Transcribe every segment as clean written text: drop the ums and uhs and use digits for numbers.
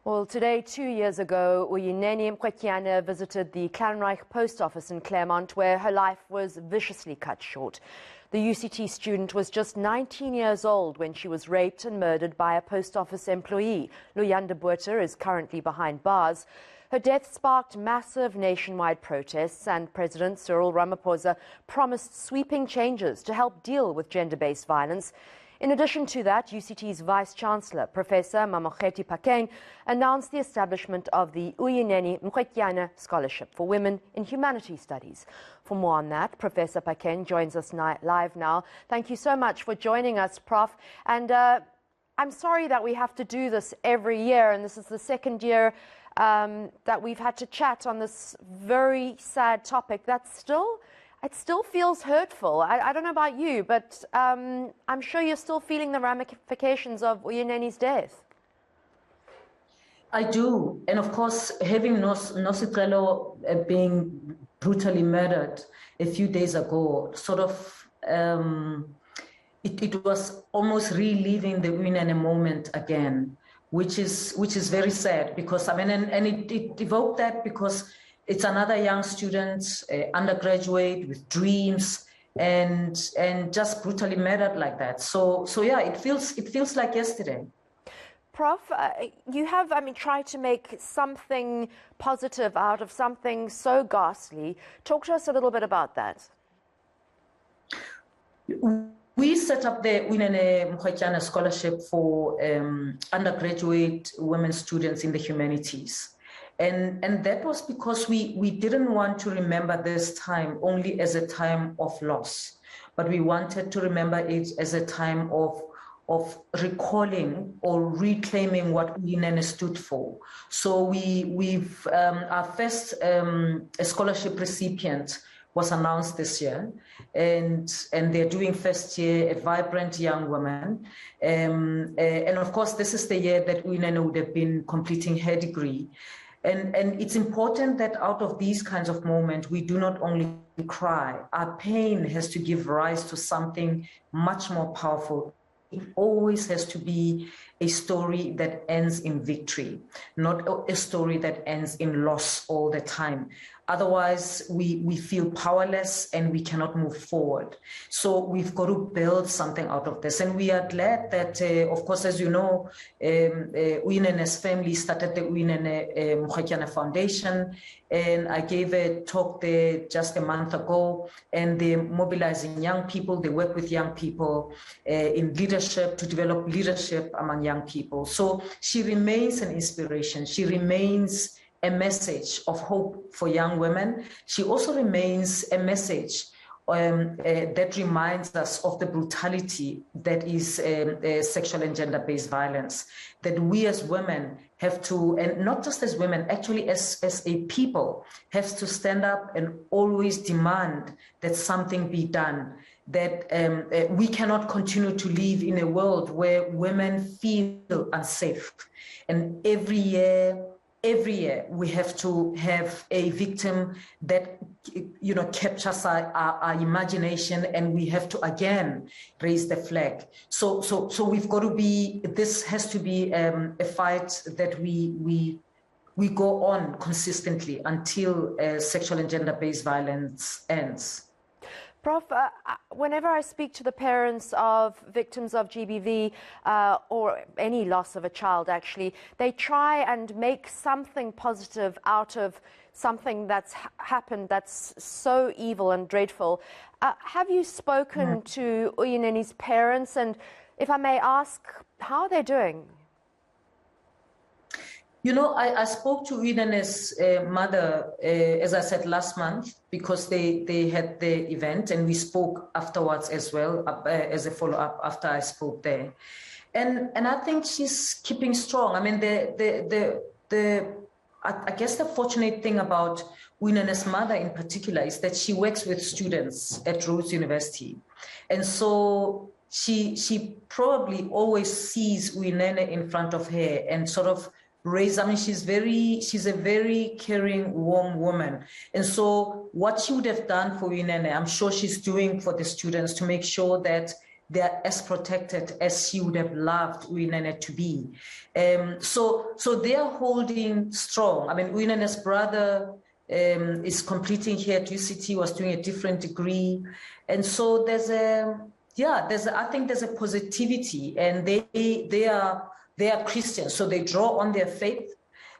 Well, today, 2 years ago, Uyinene Mrwetyana visited the Clanreich post office in Claremont, where her life was viciously cut short. The UCT student was just 19 years old when she was raped and murdered by a post office employee. Luyanda Botha is currently behind bars. Her death sparked massive nationwide protests, and President Cyril Ramaphosa promised sweeping changes to help deal with gender-based violence. In addition to that, UCT's vice-chancellor, Professor Mamokgethi Phakeng, announced the establishment of the Uyinene Mrwetyana Scholarship for Women in Humanities Studies. For more on that, Professor Phakeng joins us live now. Thank you so much for joining us, Prof. And I'm sorry that we have to do this every year, and this is the second year that we've had to chat on this very sad topic. It still feels hurtful. I don't know about you, but I'm sure you're still feeling the ramifications of Uyinene's death. I do. And of course, having Nosicelo being brutally murdered a few days ago, sort of, it was almost reliving the Uyinene moment again, which is very sad, because, I mean, and it evoked that because it's another young student, undergraduate with dreams, and just brutally murdered like that. So yeah, it feels like yesterday. Prof, you have, tried to make something positive out of something so ghastly. Talk to us a little bit about that. We set up the Uyinene Mrwetyana Scholarship for undergraduate women students in the humanities. And that was because we didn't want to remember this time only as a time of loss, but we wanted to remember it as a time of recalling or reclaiming what Uyinene stood for. So our first scholarship recipient was announced this year, and they're doing first year, a vibrant young woman. And of course, this is the year that Uyinene would have been completing her degree. And it's important that out of these kinds of moments, we do not only cry. Our pain has to give rise to something much more powerful. It always has to be a story that ends in victory, not a story that ends in loss all the time. Otherwise, we feel powerless and we cannot move forward. So we've got to build something out of this. And we are glad that, of course, as you know, Uyinene's family started the Uyinene Mrwetyana Foundation. And I gave a talk there just a month ago, and they're mobilizing young people. They work with young people in leadership, to develop leadership among young people. So she remains an inspiration. She remains a message of hope for young women. She also remains a message that reminds us of the brutality that is sexual and gender-based violence, that we as women have to, and not just as women, actually as a people, have to stand up and always demand that something be done, that we cannot continue to live in a world where women feel unsafe. And every year we have to have a victim that, captures our imagination, and we have to again raise the flag. So we've got to be, this has to be a fight that we go on consistently until sexual and gender-based violence ends. Prof, whenever I speak to the parents of victims of GBV or any loss of a child, actually, they try and make something positive out of something that's happened that's so evil and dreadful. Have you spoken to Uyinene's parents? And if I may ask, how are they doing? I spoke to Uyinene's mother, as I said, last month, because they had the event, and we spoke afterwards as well, as a follow-up after I spoke there. And I think she's keeping strong. I mean, I guess the fortunate thing about Uyinene's mother in particular is that she works with students at Rhodes University. And so she probably always sees Uyinene in front of her and sort of she's a very caring, warm woman. And so what she would have done for Uyinene, I'm sure she's doing for the students, to make sure that they are as protected as she would have loved Uyinene to be. So they are holding strong. I mean, Uyinene's brother is completing here at UCT, was doing a different degree. And so I think there's a positivity, and they are Christians, so they draw on their faith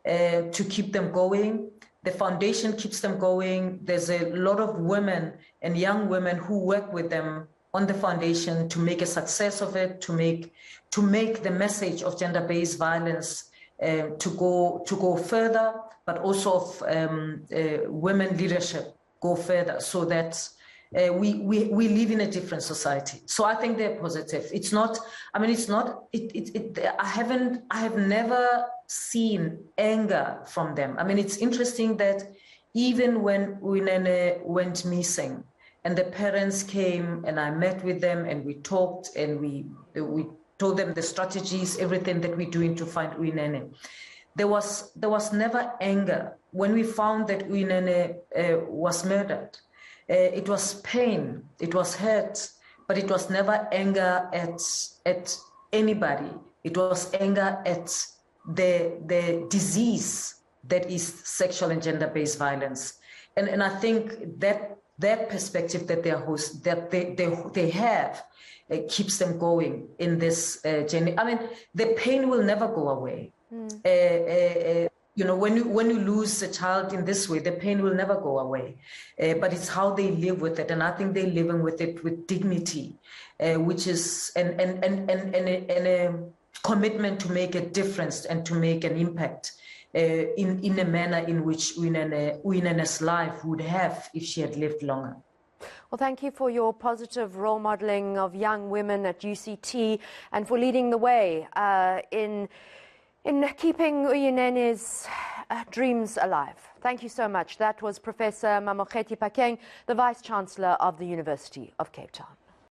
to keep them going. The foundation keeps them going. There's a lot of women and young women who work with them on the foundation to make a success of it, to make the message of gender-based violence to go further, but also of women leadership go further, so that we live in a different society. So I think they're positive. It's not. I mean, it's not. I have never seen anger from them. I mean, it's interesting that even when Uyinene went missing, and the parents came, and I met with them, and we talked, and we told them the strategies, everything that we're doing to find Uyinene. There was never anger when we found that Uyinene was murdered. It was pain, it was hurt, but it was never anger at anybody. It was anger at the disease that is sexual and gender-based violence. And I think that perspective that they have keeps them going in this journey. I mean, the pain will never go away. You know, when you lose a child in this way, the pain will never go away. But it's how they live with it, and I think they're living with it with dignity, which is and a commitment to make a difference and to make an impact in a manner in which Uyinene's life would have if she had lived longer. Well, thank you for your positive role modeling of young women at UCT and for leading the way in keeping Uyinene's dreams alive. Thank you so much. That was Professor Mamokgethi Phakeng, the Vice-Chancellor of the University of Cape Town.